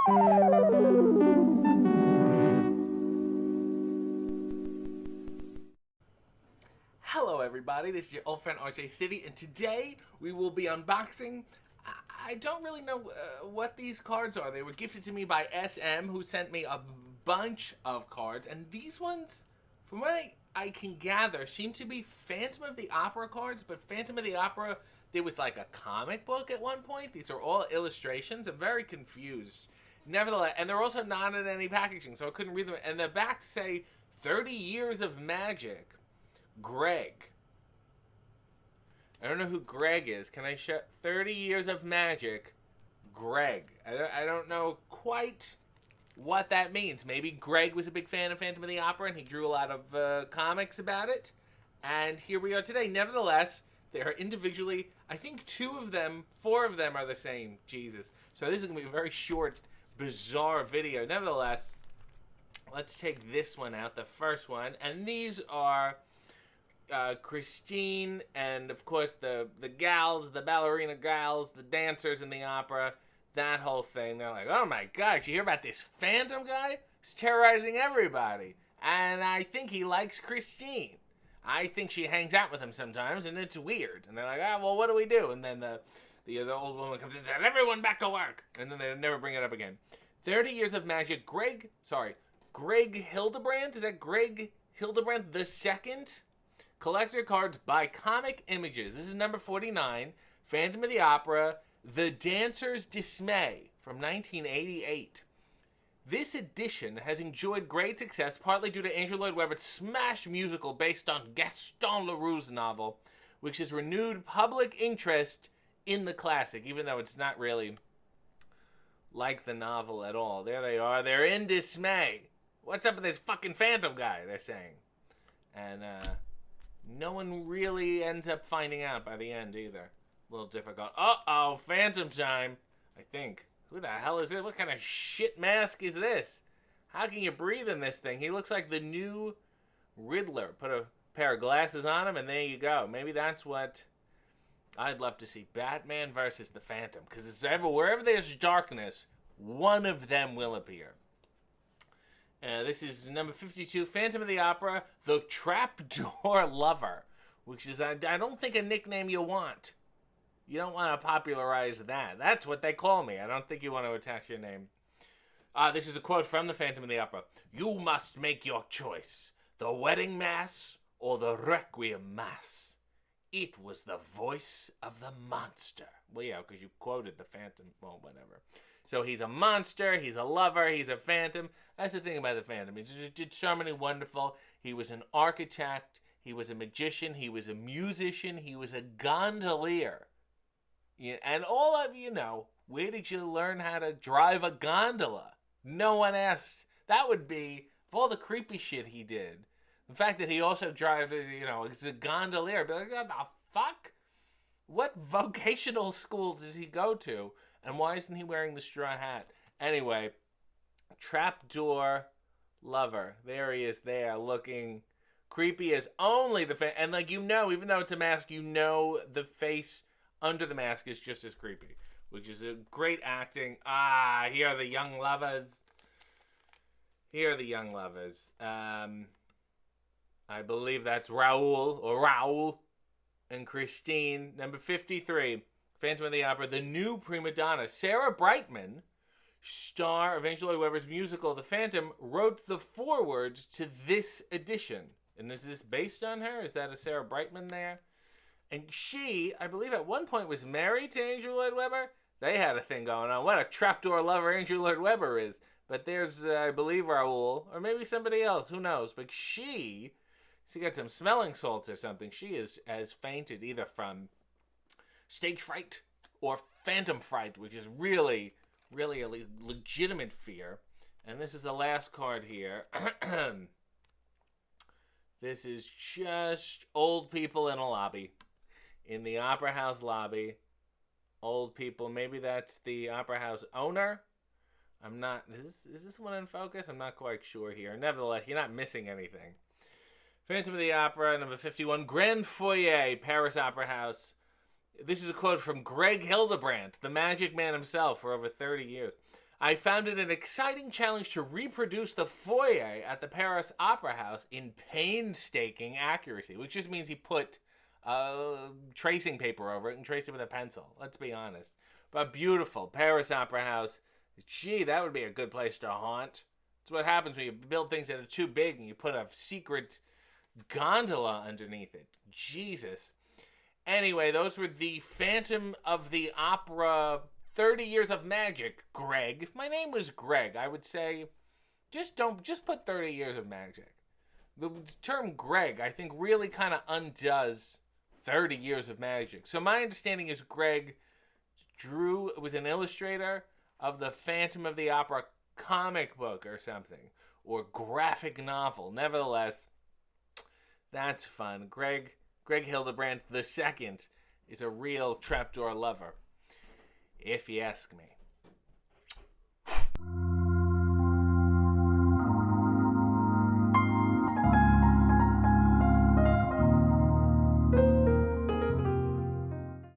Hello everybody, this is your old friend RJ City, and today we will be unboxing. I don't really know what these cards are. They were gifted to me by SM, who sent me a bunch of cards, and these ones, from what I can gather, seem to be Phantom of the Opera cards, but Phantom of the Opera, there was like a comic book at one point. These are all illustrations. I'm very confused. Nevertheless, and they're also not in any packaging, so I couldn't read them. And the backs say 30 Years of Magic. Greg. I don't know who Greg is. Can I show 30 Years of Magic? Greg. I don't know quite what that means. Maybe Greg was a big fan of Phantom of the Opera and he drew a lot of comics about it. And here we are today. Nevertheless, they are individually, I think 4 of them are the same. Jesus. So this is going to be a very short, bizarre video. Nevertheless, let's take this one out, the first one. And these are Christine and, of course, the gals, the ballerina gals, the dancers in the opera, that whole thing. They're like, oh my god, you hear about this Phantom guy? He's terrorizing everybody. And I think he likes Christine. I think she hangs out with him sometimes, and it's weird. And they're like, oh, well, what do we do? And then the old woman comes in and says, everyone back to work. And then they never bring it up again. 30 Years of Magic. Greg Hildebrandt? Is that Greg Hildebrandt the second? Collector cards by Comic Images. This is number 49. Phantom of the Opera, The Dancer's Dismay from 1988. This edition has enjoyed great success, partly due to Andrew Lloyd Webber's smash musical based on Gaston Leroux's novel, which has renewed public interest in the classic, even though it's not really like the novel at all. There they are. They're in dismay. What's up with this fucking Phantom guy, they're saying. And, no one really ends up finding out by the end either. A little difficult. Uh-oh, Phantom time, I think. Who the hell is it? What kind of shit mask is this? How can you breathe in this thing? He looks like the new Riddler. Put a pair of glasses on him and there you go. Maybe that's what I'd love to see. Batman versus the Phantom. Because wherever there's darkness, one of them will appear. This is number 52, Phantom of the Opera, The Trapdoor Lover, which is, I don't think, a nickname you want. You don't want to popularize that. That's what they call me. I don't think you want to attach your name. This is a quote from the Phantom of the Opera. You must make your choice. The wedding mass or the requiem mass. It was the voice of the monster. Well, yeah, because you quoted the Phantom. Well, whatever. So he's a monster, he's a lover, he's a phantom. That's the thing about the Phantom. He just did so many wonderful. He was an architect, he was a magician, he was a musician, he was a gondolier. Yeah, and all of you know, where did you learn how to drive a gondola? No one asked. That would be, of all the creepy shit he did, the fact that he also drives, as a gondolier. Be like, what the fuck? What vocational school did he go to? And why isn't he wearing the straw hat? Anyway, Trapdoor Lover. There he is there, looking creepy as only the face. And even though it's a mask, the face under the mask is just as creepy. Which is a great acting. Here are the young lovers. I believe that's Raoul and Christine. Number 53. Phantom of the Opera, the new prima donna. Sarah Brightman, star of Andrew Lloyd Webber's musical The Phantom, wrote the forewords to this edition. And is this based on her? Is that a Sarah Brightman there? And she, I believe at one point, was married to Andrew Lloyd Webber. They had a thing going on. What a trapdoor lover Andrew Lloyd Webber is. But there's, I believe, Raoul, or maybe somebody else, who knows. But she got some smelling salts or something. She has fainted either from stage fright or phantom fright, which is really, really a legitimate fear. And this is the last card here. This is just old people in a lobby. In the Opera House lobby. Old people. Maybe that's the Opera House owner. I'm not... Is this one in focus? I'm not quite sure here. Nevertheless, you're not missing anything. Phantom of the Opera, number 51. Grand Foyer, Paris Opera House. This is a quote from Greg Hildebrandt, the magic man himself, for over 30 years. I found it an exciting challenge to reproduce the foyer at the Paris Opera House in painstaking accuracy, which just means he put tracing paper over it and traced it with a pencil. Let's be honest. But beautiful Paris Opera House. Gee, that would be a good place to haunt. It's what happens when you build things that are too big and you put a secret gondola underneath it. Jesus. Anyway, those were the Phantom of the Opera 30 Years of Magic, Greg. If my name was Greg, I would say just put 30 Years of Magic. The term Greg, I think, really kind of undoes 30 Years of Magic. So my understanding is Greg was an illustrator of the Phantom of the Opera comic book or something, or graphic novel. Nevertheless, that's fun. Greg Hildebrandt II is a real trapdoor lover, if you ask me.